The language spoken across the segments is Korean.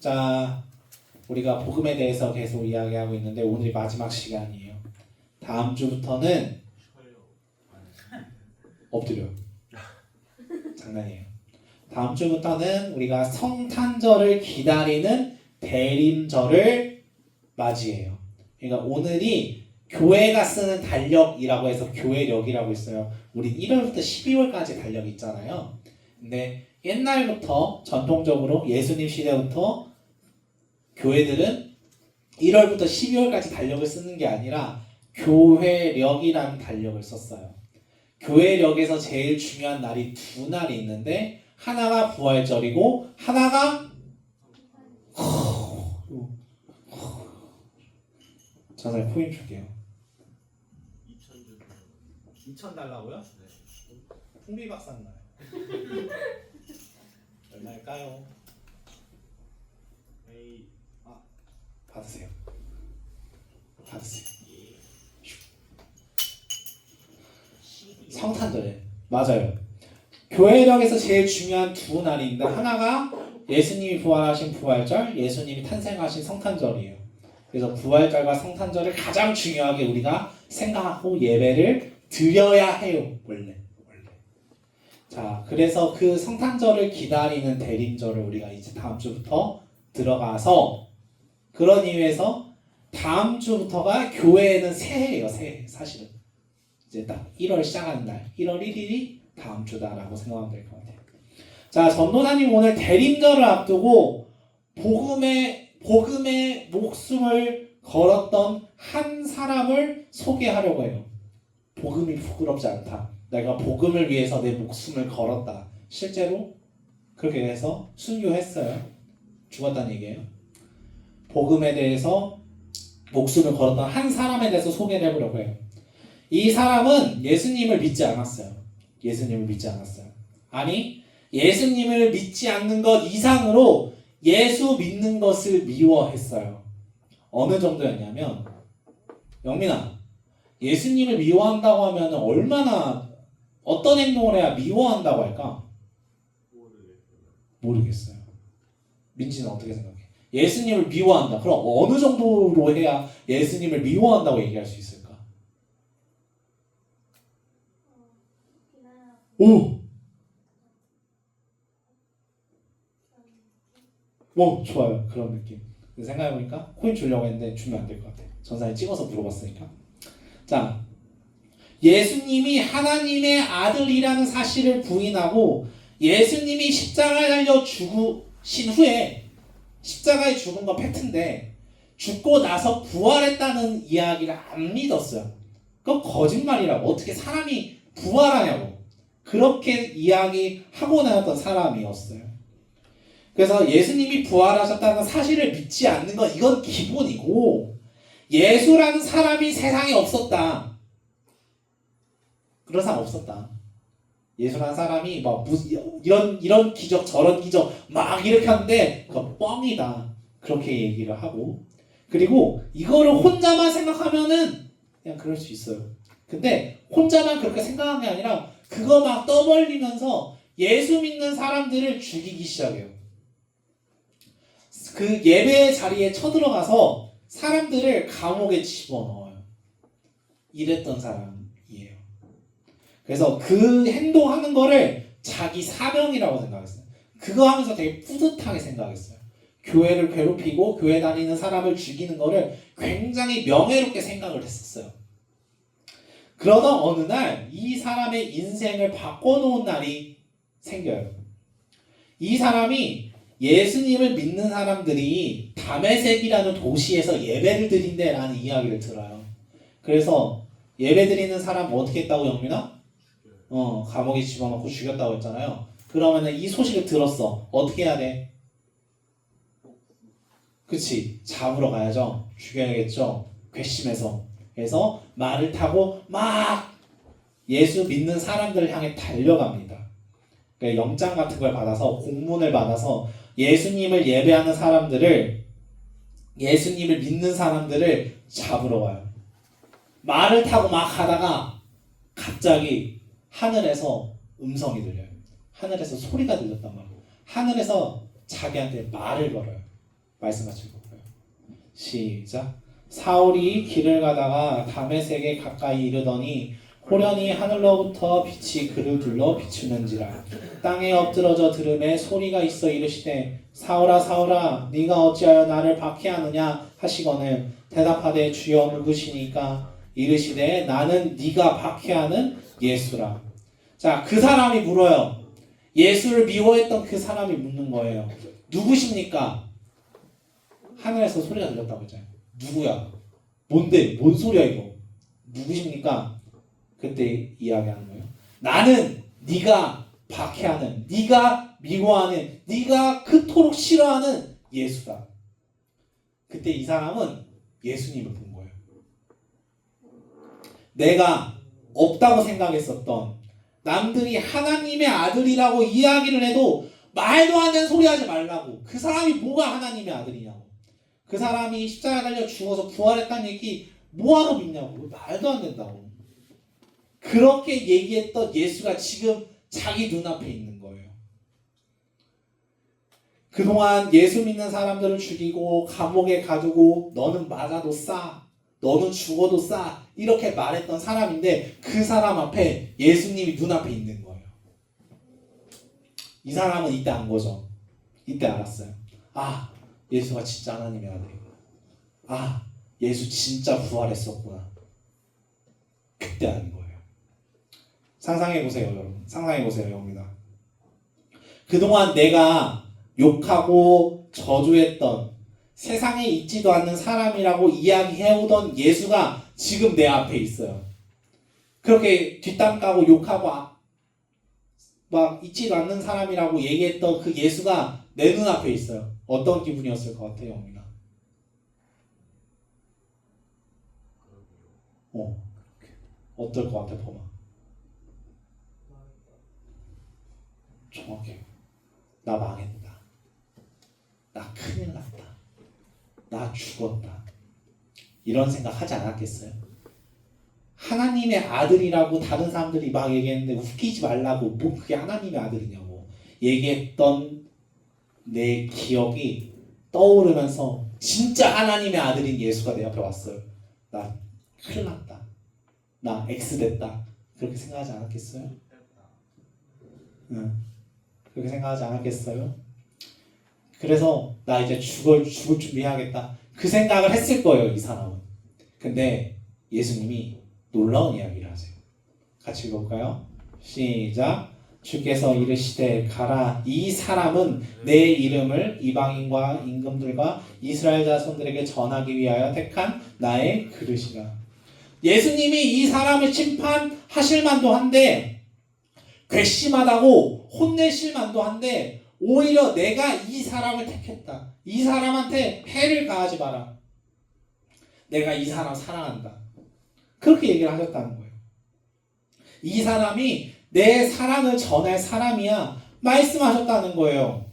자, 우리가 복음에 대해서 계속 이야기하고 있는데 오늘이 마지막 시간이에요. 다음 주부터는 엎드려. 장난이에요. 다음 주부터는 우리가 성탄절을 기다리는 대림절을 맞이해요. 그러니까 오늘이 교회가 쓰는 달력이라고 해서 교회력이라고 있어요. 우리 1월부터 12월까지 달력이 있잖아요. 근데 옛날부터 전통적으로 예수님 시대부터 교회들은 1월부터 12월까지 달력을 쓰는 게 아니라 교회력이라는 달력을 썼어요. 교회력에서 제일 중요한 날이 두 날이 있는데 하나가 부활절이고 하나가 전에 코인 줄게요. 2,000 달라고요? 네. 풍비박산나요. 얼마일까요? 받으세요. 성탄절에 맞아요. 교회력에서 제일 중요한 두 날인데 하나가 예수님이 부활하신 부활절, 예수님이 탄생하신 성탄절이에요. 그래서 부활절과 성탄절을 가장 중요하게 우리가 생각하고 예배를 드려야 해요. 원래. 자, 그래서 그 성탄절을 기다리는 대림절을 우리가 이제 다음 주부터 들어가서 그런 이유에서 다음 주부터가 교회에는 새해예요. 새해 사실은. 이제 딱 1월 시작하는 날 1월 1일이 다음 주다라고 생각하면 될 것 같아요. 자, 전도사님 오늘 대림절을 앞두고 복음의 목숨을 걸었던 한 사람을 소개하려고 해요. 복음이 부끄럽지 않다. 내가 복음을 위해서 내 목숨을 걸었다. 실제로 그렇게 해서 순교했어요. 죽었다는 얘기예요. 복음에 대해서 목숨을 걸었던 한 사람에 대해서 소개를 해보려고 해요. 이 사람은 예수님을 믿지 않았어요. 아니, 예수님을 믿지 않는 것 이상으로 예수 믿는 것을 미워했어요. 어느 정도였냐면, 영민아, 예수님을 미워한다고 하면 얼마나 어떤 행동을 해야 미워한다고 할까? 모르겠어요. 민지는 어떻게 생각해? 예수님을 미워한다. 그럼 어느 정도로 해야 예수님을 미워한다고 얘기할 수 있을까? 오, 좋아요. 그런 느낌. 생각해보니까 코인 주려고 했는데 주면 안 될 것 같아요. 전사에 찍어서 물어봤으니까. 자, 예수님이 하나님의 아들이라는 사실을 부인하고 예수님이 십자가에 달려 죽으신 후에 십자가에 죽은 건 팩트인데 죽고 나서 부활했다는 이야기를 안 믿었어요. 그건 거짓말이라고. 어떻게 사람이 부활하냐고. 그렇게 이야기하고 나왔던 사람이었어요. 그래서 예수님이 부활하셨다는 사실을 믿지 않는 건 이건 기본이고 예수라는 사람이 세상에 없었다. 그런 사람 없었다. 예수라는 사람이 막 이런 기적 저런 기적 막 이렇게 하는데 그건 뻥이다. 그렇게 얘기를 하고 그리고 이거를 혼자만 생각하면은 그냥 그럴 수 있어요. 근데 혼자만 그렇게 생각한 게 아니라 그거 막 떠벌리면서 예수 믿는 사람들을 죽이기 시작해요. 그 예배 자리에 쳐들어가서 사람들을 감옥에 집어넣어요. 이랬던 사람이에요. 그래서 그 행동하는 거를 자기 사명이라고 생각했어요. 그거 하면서 되게 뿌듯하게 생각했어요. 교회를 괴롭히고 교회 다니는 사람을 죽이는 거를 굉장히 명예롭게 생각을 했었어요. 그러던 어느 날 이 사람의 인생을 바꿔놓은 날이 생겨요. 이 사람이 예수님을 믿는 사람들이 다메섹이라는 도시에서 예배를 드린대 라는 이야기를 들어요. 그래서 예배 드리는 사람 어떻게 했다고 영민아? 감옥에 집어넣고 죽였다고 했잖아요. 그러면 이 소식을 들었어. 어떻게 해야 돼? 그치, 잡으러 가야죠. 죽여야겠죠. 괘씸해서. 그래서 말을 타고 막 예수 믿는 사람들을 향해 달려갑니다. 그러니까 영장 같은 걸 받아서 공문을 받아서 예수님을 예배하는 사람들을 예수님을 믿는 사람들을 잡으러 와요. 말을 타고 막 가다가 갑자기 하늘에서 음성이 들려요. 하늘에서 소리가 들렸단 말이에요. 하늘에서 자기한테 말을 걸어요. 말씀 같이 읽어볼까요? 시작. 사울이 길을 가다가 다메섹에 가까이 이르더니 호련히 하늘로부터 빛이 그를 둘러 비추는지라. 땅에 엎드러져 들음에 소리가 있어 이르시되 사울아 사울아 네가 어찌하여 나를 박해하느냐 하시거늘 대답하되 주여 누구시니까 이르시되 나는 네가 박해하는 예수라. 자, 그 사람이 물어요. 예수를 미워했던 그 사람이 묻는 거예요. 누구십니까? 하늘에서 소리가 들렸다고 했잖아요. 누구야? 뭔데? 뭔 소리야 이거? 누구십니까? 그때 이야기하는 거예요. 나는 네가 박해하는, 네가 미워하는, 네가 그토록 싫어하는 예수다. 그때 이 사람은 예수님을 본 거예요. 내가 없다고 생각했었던, 남들이 하나님의 아들이라고 이야기를 해도 말도 안 되는 소리 하지 말라고. 그 사람이 뭐가 하나님의 아들이냐고. 그 사람이 십자가에 달려 죽어서 부활했다는 얘기 뭐하러 믿냐고. 말도 안 된다고. 그렇게 얘기했던 예수가 지금 자기 눈앞에 있는 거예요. 그동안 예수 믿는 사람들을 죽이고 감옥에 가두고 너는 맞아도 싸, 너는 죽어도 싸 이렇게 말했던 사람인데 그 사람 앞에 예수님이 눈앞에 있는 거예요. 이 사람은 이때 안 거죠. 이때 알았어요. 아, 예수가 진짜 하나님의 아들이구나. 아, 예수 진짜 부활했었구나. 그때 아닌 거예요. 상상해보세요, 여러분. 상상해보세요, 영민아. 그동안 내가 욕하고 저주했던 세상에 있지도 않는 사람이라고 이야기해오던 예수가 지금 내 앞에 있어요. 그렇게 뒷담 까고 욕하고 막 있지도 않는 사람이라고 얘기했던 그 예수가 내 눈앞에 있어요. 어떤 기분이었을 것 같아요, 영민아? 어떨 것 같아, 범아? 정확해요. 나 망했다. 나 큰일 났다. 나 죽었다. 이런 생각 하지 않았겠어요? 하나님의 아들이라고 다른 사람들이 막 얘기했는데 웃기지 말라고 뭐 그게 하나님의 아들이냐고 얘기했던 내 기억이 떠오르면서 진짜 하나님의 아들인 예수가 내 앞에 왔어요. 나 큰일 났다. 나 X 됐다. 그렇게 생각하지 않았겠어요? 응. 그렇게 생각하지 않았겠어요? 그래서 나 이제 죽을 준비해야겠다. 그 생각을 했을 거예요, 이 사람은. 근데 예수님이 놀라운 이야기를 하세요. 같이 읽어볼까요? 시작. 주께서 이르시되 가라. 이 사람은 내 이름을 이방인과 임금들과 이스라엘 자손들에게 전하기 위하여 택한 나의 그릇이라. 예수님이 이 사람을 심판하실 만도 한데 괘씸하다고 혼내실 만도 한데 오히려 내가 이 사람을 택했다. 이 사람한테 해를 가하지 마라. 내가 이 사람 사랑한다. 그렇게 얘기를 하셨다는 거예요. 이 사람이 내 사랑을 전할 사람이야 말씀하셨다는 거예요.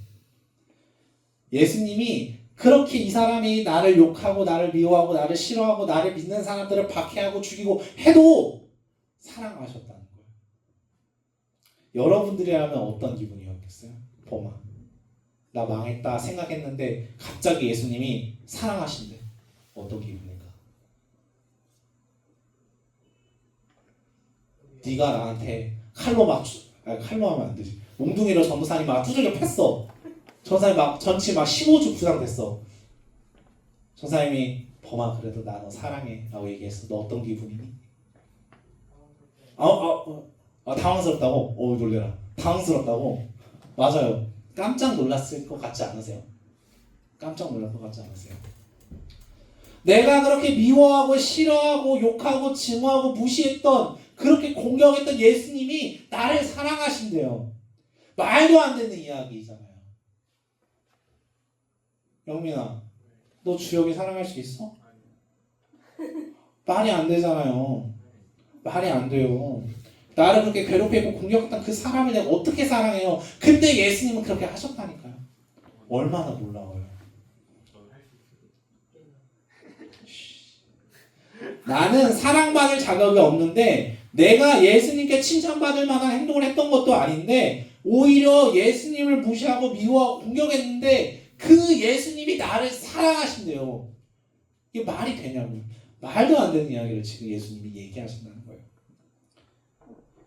예수님이 그렇게 이 사람이 나를 욕하고 나를 미워하고 나를 싫어하고 나를 믿는 사람들을 박해하고 죽이고 해도 사랑하셨다는 거예요. 여러분들이라면 어떤 기분이었겠어요? 범아, 나 망했다 생각했는데 갑자기 예수님이 사랑하신대. 어떤 기분일까? 네가 나한테 칼로 하면 안 되지. 몽둥이로 전도사님 막 두들겨 팼어. 전사님 막 전치 막 15주 부상됐어. 전사님이 범아 그래도 나 너 사랑해 라고 얘기했어. 너 어떤 기분이니? 당황스럽다고? 놀래라. 당황스럽다고? 맞아요. 깜짝 놀랐을 것 같지 않으세요? 깜짝 놀랄 것 같지 않으세요? 내가 그렇게 미워하고 싫어하고 욕하고 증오하고 무시했던 그렇게 공격했던 예수님이 나를 사랑하신대요. 말도 안 되는 이야기잖아요. 영민아, 너 주혁이 사랑할 수 있어? 말이 안 되잖아요. 말이 안 돼요. 나를 그렇게 괴롭히고 공격했던 그 사람을 내가 어떻게 사랑해요? 근데 예수님은 그렇게 하셨다니까요. 얼마나 놀라워요. 나는 사랑받을 자격이 없는데 내가 예수님께 칭찬받을 만한 행동을 했던 것도 아닌데 오히려 예수님을 무시하고 미워하고 공격했는데 그 예수님이 나를 사랑하신대요. 이게 말이 되냐고요. 말도 안 되는 이야기를 지금 예수님이 얘기하신다는 거예요.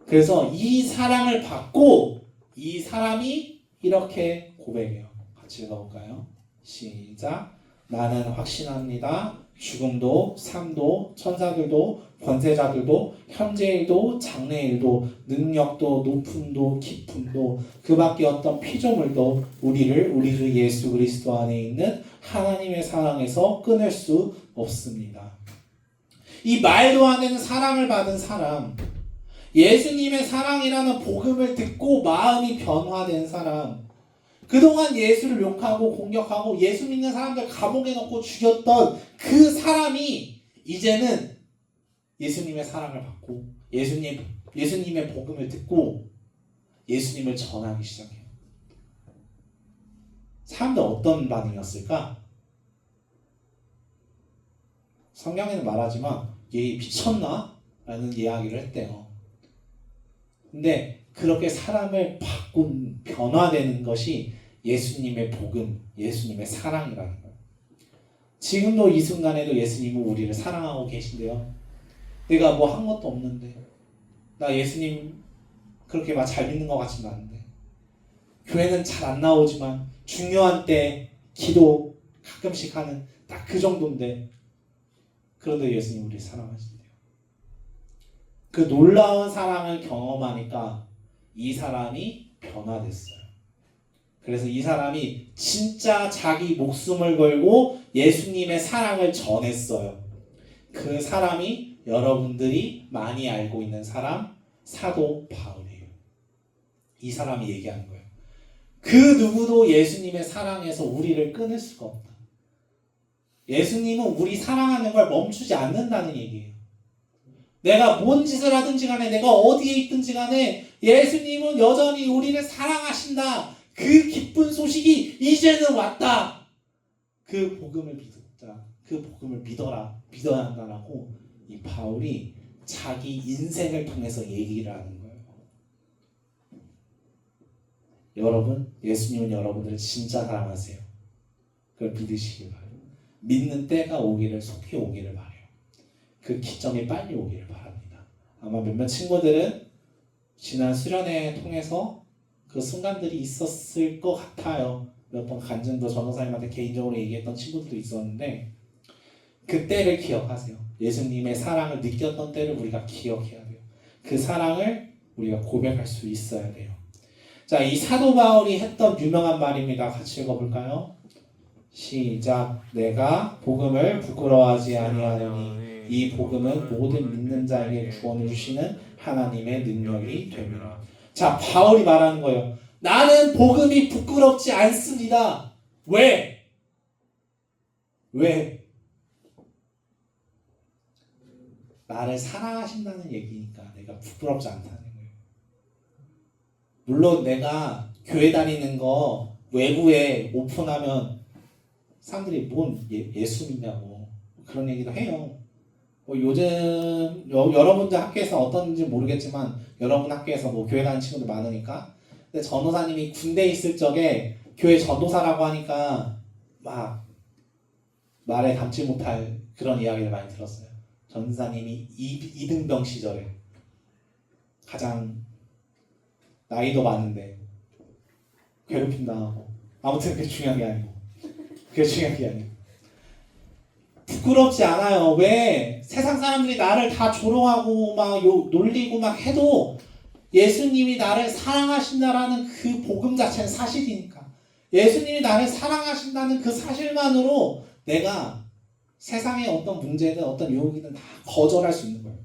그래서 이 사랑을 받고 이 사람이 이렇게 고백해요. 같이 읽어볼까요? 시작. 나는 확신합니다. 죽음도 삶도 천사들도 권세자들도 현재일도 장래일도 능력도 높음도 깊음도 그 밖에 어떤 피조물도 우리를 우리 주 예수 그리스도 안에 있는 하나님의 사랑에서 끊을 수 없습니다. 이 말도 안 되는 사랑을 받은 사람, 예수님의 사랑이라는 복음을 듣고 마음이 변화된 사람, 그동안 예수를 욕하고 공격하고 예수 믿는 사람들 감옥에 넣고 죽였던 그 사람이 이제는 예수님의 사랑을 받고 예수님의 복음을 듣고 예수님을 전하기 시작해요. 사람들 어떤 반응이었을까? 성경에는 말하지만 얘 미쳤나? 라는 이야기를 했대요. 근데 그렇게 사람을 바꾼 변화되는 것이 예수님의 복음, 예수님의 사랑이라는 거예요. 지금도 이 순간에도 예수님은 우리를 사랑하고 계신데요. 내가 뭐 한 것도 없는데, 나 예수님 그렇게 막 잘 믿는 것 같지는 않은데, 교회는 잘 안 나오지만 중요한 때 기도 가끔씩 하는 딱 그 정도인데, 그런데 예수님 우리를 사랑하신대요. 그 놀라운 사랑을 경험하니까 이 사람이 변화됐어요. 그래서 이 사람이 진짜 자기 목숨을 걸고 예수님의 사랑을 전했어요. 그 사람이 여러분들이 많이 알고 있는 사람, 사도 바울이에요. 이 사람이 얘기하는 거예요. 그 누구도 예수님의 사랑에서 우리를 끊을 수가 없다. 예수님은 우리 사랑하는 걸 멈추지 않는다는 얘기예요. 내가 뭔 짓을 하든지 간에, 내가 어디에 있든지 간에 예수님은 여전히 우리를 사랑하신다. 그 기쁜 소식이 이제는 왔다. 그 복음을 믿자. 그 복음을 믿어야 한다라고 이 바울이 자기 인생을 통해서 얘기를 하는 거예요. 여러분, 예수님은 여러분들을 진짜 사랑하세요. 그걸 믿으시기 바라요. 믿는 때가 오기를, 속히 오기를 바라요. 그 기점이 빨리 오기를 바랍니다. 아마 몇몇 친구들은 지난 수련회 통해서 그 순간들이 있었을 것 같아요. 몇 번 간증도 전도사님한테 개인적으로 얘기했던 친구들도 있었는데, 그때를 기억하세요. 예수님의 사랑을 느꼈던 때를 우리가 기억해야 돼요. 그 사랑을 우리가 고백할 수 있어야 돼요. 자, 이 사도 바울이 했던 유명한 말입니다. 같이 읽어볼까요? 시작. 내가 복음을 부끄러워하지 아니하노니 이 복음은 모든 믿는 자에게 구원을 주시는 하나님의 능력이 됩니다. 자, 바울이 말하는 거예요. 나는 복음이 부끄럽지 않습니다. 왜? 나를 사랑하신다는 얘기니까 내가 부끄럽지 않다는 거예요. 물론 내가 교회 다니는 거 외부에 오픈하면 사람들이 뭔 예수 믿냐고 그런 얘기도 해요. 요즘 여러분들 학교에서 어떤지 모르겠지만 여러분 학교에서 뭐 교회 다니는 친구들 많으니까, 근데 전도사님이 군대에 있을 적에 교회 전도사라고 하니까 막 말에 담지 못할 그런 이야기를 많이 들었어요. 전사님이 이등병 시절에 가장 나이도 많은데 괴롭힘 당하고, 아무튼 그게 중요한 게 아니고 부끄럽지 않아요. 왜? 세상 사람들이 나를 다 조롱하고 막 놀리고 막 해도 예수님이 나를 사랑하신다라는 그 복음 자체는 사실이니까, 예수님이 나를 사랑하신다는 그 사실만으로 내가 세상의 어떤 문제든 어떤 유혹이든 다 거절할 수 있는 거예요.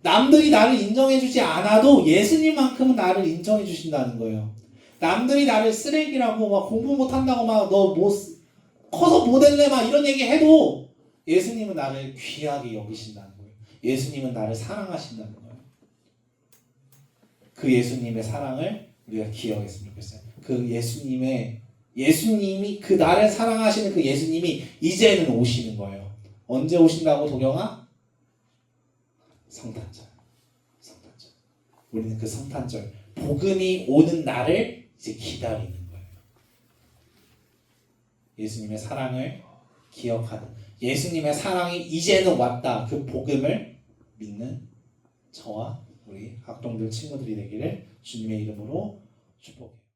남들이 나를 인정해주지 않아도 예수님만큼은 나를 인정해 주신다는 거예요. 남들이 나를 쓰레기라고 막 공부 못한다고 막 너 뭐 커서 뭐 될래 막 이런 얘기 해도 예수님은 나를 귀하게 여기신다는 거예요. 예수님은 나를 사랑하신다는 거예요. 그 예수님의 사랑을 우리가 기억했으면 좋겠어요. 그 예수님이 그 나를 사랑하시는 그 예수님이 이제는 오시는 거예요. 언제 오신다고 도경아? 성탄절. 우리는 그 성탄절 복음이 오는 날을 이제 기다리는 거예요. 예수님의 사랑을 기억하는, 예수님의 사랑이 이제는 왔다, 그 복음을 믿는 저와 우리 학동들 친구들이 되기를 주님의 이름으로 축복해요.